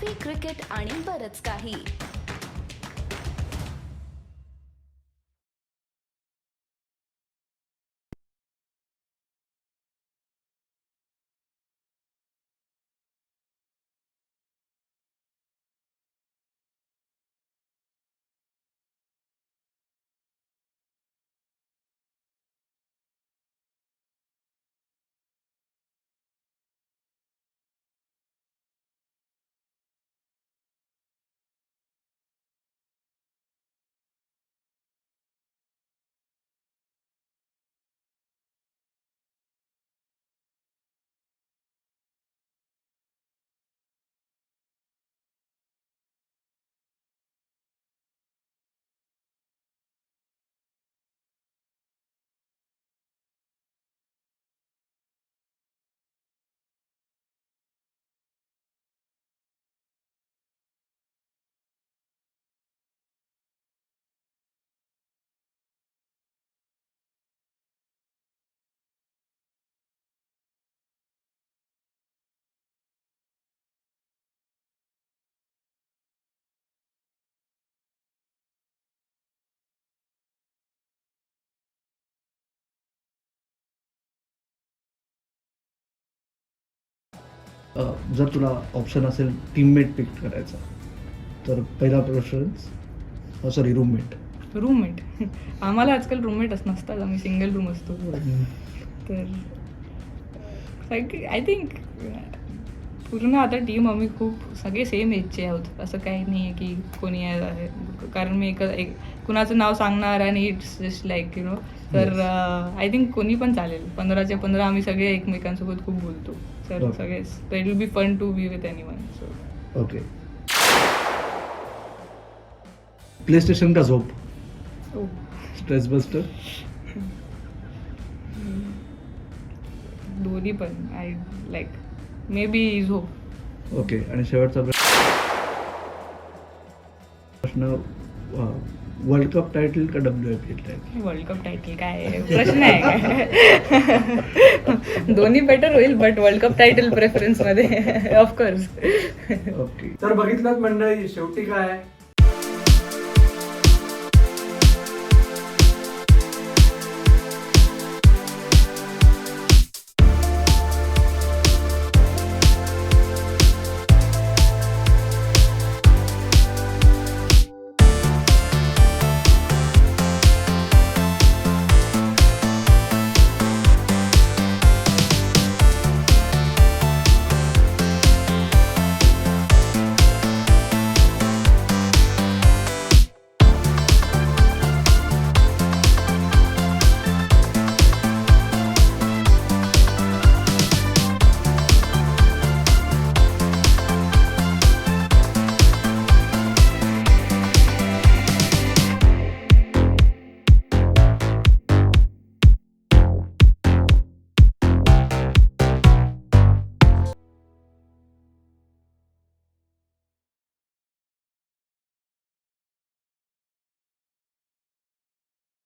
Coffee, cricket आणि बरंच काही. जर तुला ऑप्शन असेल टीममेट पिक करायचा तर पहिला प्रेफरन्स सॉरी रूममेट. रूममेट. आम्हाला आजकाल रूममेटच नसतात, आम्ही सिंगल रूम असतो. तर आय थिंक पूर्ण आता टीम आम्ही खूप सगळे सेम एजचे आहोत, असं काही नाही आहे की कोणी आहे. कारण मी कुणाचं नाव सांगणार आणि it's just like you know. तर आय थिंक कोणी पण चालेल. 15चे 15 आम्ही सगळे एकमेकांसोबत खूप बोलतो. तर सगळेच तर it will be fun to be with anyone. So okay. PlayStation का झोप? Stress buster? दोन्ही पण. आय लाईक मे बी झोप. ओके. आणि शेवटचा प्रश्न, वर्ल्ड कप टायटल का WIPL title? World cup title काय प्रश्न आहे काय? दोन्ही बेटर होईल, बट वर्ल्ड कप टायटल प्रेफरन्समध्ये ऑफकोर्स. ओके. तर बघितलं मंडळी, शेवटी काय